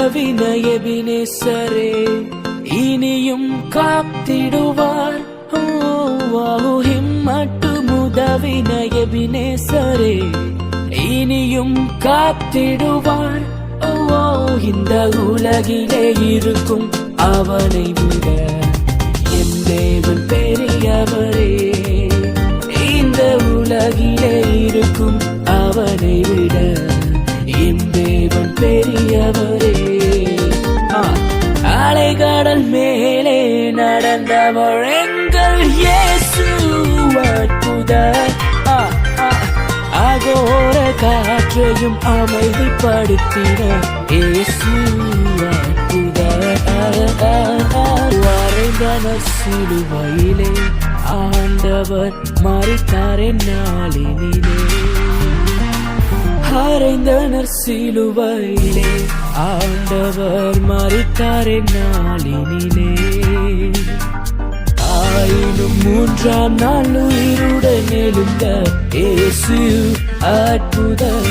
உதவின எபினேசரே இனியும் காத்திடுவார். மட்டும் உதவின எபினேசரே இனியும் காத்திடுவார். இந்த உலகிலே இருக்கும் அவனை விட என் தேவன் பெரியவரே. இந்த உலகிலே இருக்கும் அவனை விட என் தேவன் பெரியவரே. அலைகடல் மேலே நடந்தவர் எங்கள் இயேசு அற்புதர். அகோர காற்றையும் அமைதிப்படுத்தின இயேசு அற்புதர். வரைந்தனர் சிலுவையிலே ஆண்டவர் மரித்தார் என்னாலினிலே. அறைந்தனர் சிலுவையிலே ஆண்டவர் மரித்தார் என்னாலினிலே. ஆயினும் மூன்றாம் நாள் உயிருடன் எழுந்த இயேசு அற்புதர்.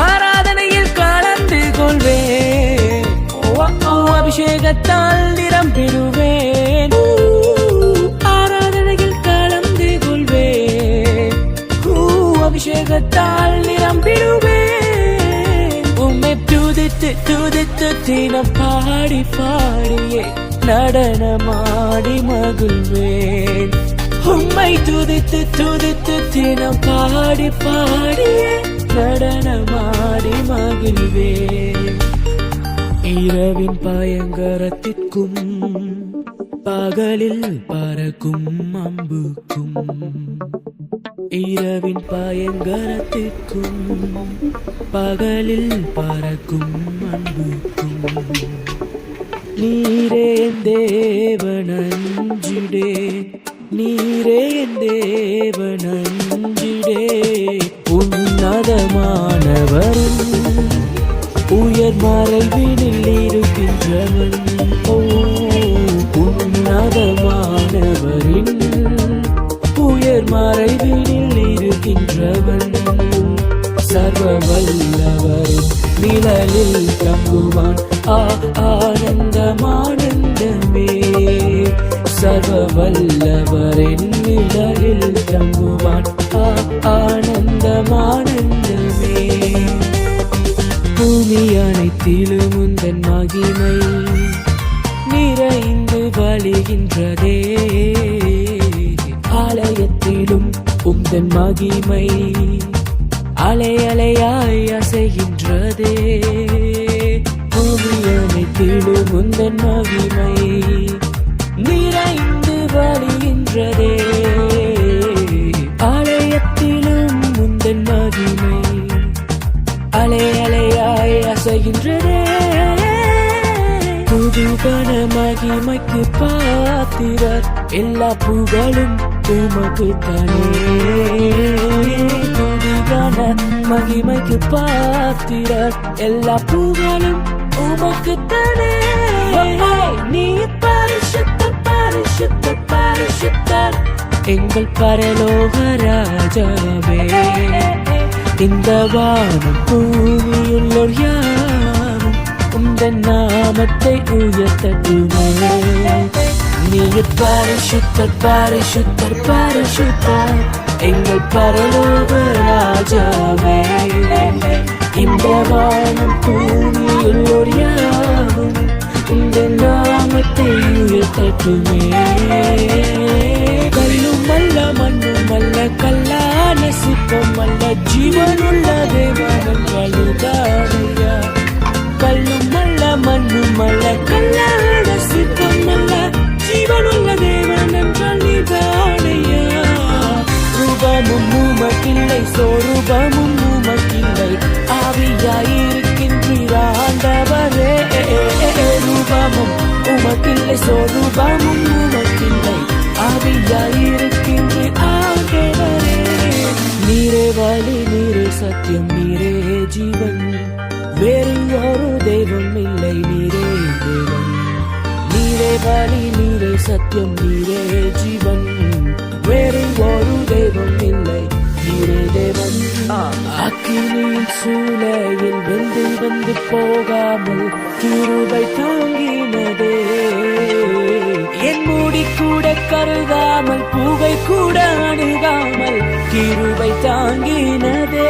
ஆராதனையில் கலந்து கொள்வேன், அபிஷேகத்தால் நிரம்பிடுவேன். ஆராதனையில் கலந்து கொள்வேன், அபிஷேகத்தால் நிரம்பிடுவேன். உம்மை துதித்து துதித்து தினம் பாடி பாடியே நடனமாடி மகிழ்வேன். உம்மை துதித்து துதித்து தினம் பாடி பாடியே நடனமாடி மகிழ்வேன். இரவின் பயங்கரத்திற்கும் பகலில் பறக்கும் அம்புக்கும், இரவின் பயங்கரத்திற்கும் பகலில் பறக்கும் அன்புக்கும் நீரே தேவனஞ்சிடே, நீரே தேவனஞ்சிடே. உன்னதமானவரும் உயர் மறைவினில் இருக்கின்றவன், உன்னதமானவரின் உயர் மறைவினில் இருக்கின்றவன். சர்வ வல்லவரின் நிழலில் தங்குவான் ஆனந்தமானந்தமே. சர்வ வல்லவரின் நிழலில் தங்குவான் ஆனந்தமானந்தமே. பூமி அனைத்திலும் உந்தன் மகிமை நிறைந்து வழிகின்றதே. ஆலயத்திலும் உந்தன் மகிமை அலை அலையாய் அசைகின்றதே. பூமி அனைத்திலும் உந்தன் மகிமை நிறைந்து வழிகின்றதே. ஆலயத்திலும் உந்தன் மகிமை அலை அலையாய் அசைகின்றதே. புதுகன மகிமைக்கு பாத்திரர், எல்லா புகழும் உமக்கு தானே. புதுகன மகிமைக்கு பாத்திரர், எல்லா புகழும் உமக்கு தானே. நீ பரிசுத்தர் பரிசுத்தர் பரிசுத்தர் எங்கள் பரலோக ராஜாவே. இந்த வானம் பூமியுள்ளோர் யாரும் உந்தன் நாமத்தை உயர்த்தட்டுமே. நீ பரிசுத்தர் பரிசுத்தர் பரிசுத்தர் எங்கள் பரலோக ராஜாவே. இந்த வானம் பூமியுள்ளோர் யாரும் உந்தன் நாமத்தை உயர்த்தட்டுமே. கல்லும் அல்ல மண்ணும் அல்ல கல்லான சிற்பம் அல்ல ஜீவனுள்ள தேவன் வலுதானையா. கல்லும் அல்ல மண்ணும் அல்ல கல்லான சிற்பம் அல்ல ஜீவனுள்ள தேவன் என்றால் நீதானையா. ரூபமும் உமக்கில்லை சொரூபமும் உமக்கில்லை, ஆவியாயிருக்கின்றீர் ஆண்டவரே. ரூபமும் உமக்கில்லை சொரூபமும் உமக்கில்லை, ஆவியாயிருக்கின்றீர் ஆண்டவரே. நீரே வழி நீரே சத்தியம் நீரே ஜீவன், வேறு ஒரு தெய்வம் இல்லை நீரே தேவன். நீரே வழி நீரே சத்தியம் நீரே ஜீவன், வேறு ஒரு தெய்வம் இல்லை நீரே தேவன். அக்கினியின் சூளையில் வெந்திட கடந்து போகாமல் கிருபை தாங்கினதே. என் முடி கூட கருகாமல் பூவை கூட அணுகாமல் கிருபை தாங்கினதே.